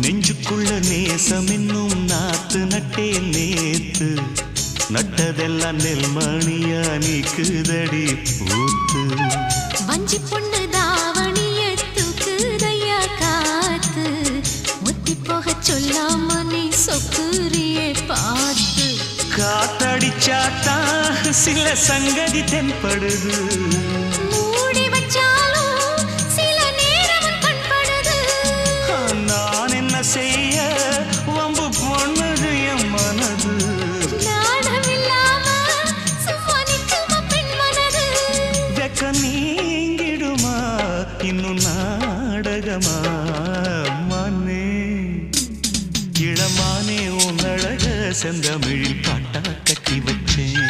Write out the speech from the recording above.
நெஞ்சுக்குள்ள நேசம் என்னும் நாத்து நட்டே நேத்து நட்டதெல்லாம் நெல்மணியா நீக்குதடி பூத்து வஞ்சி பொண்ணு தாவணிய தூக்குதையா காத்து முத்தி போக சொல்லாம நீ சொக்குரியே பார்த்து காத்தடிச்சாத்தா சில சங்கதி தென்படுது மூடி வச்சாலும் சில நேரம் கண்படுது நான் என்ன செய்ய வம்பு பொண்ணுது என் மனது நாணம் இல்லாம சும்மா நிற்குமா பெண் மனது வெக்க நீங்கிடுமா இன்னும் நாடகமா மனே இளமானே உன் அழக செந்தமிழில் பாட்டா கட்டி வச்சேன்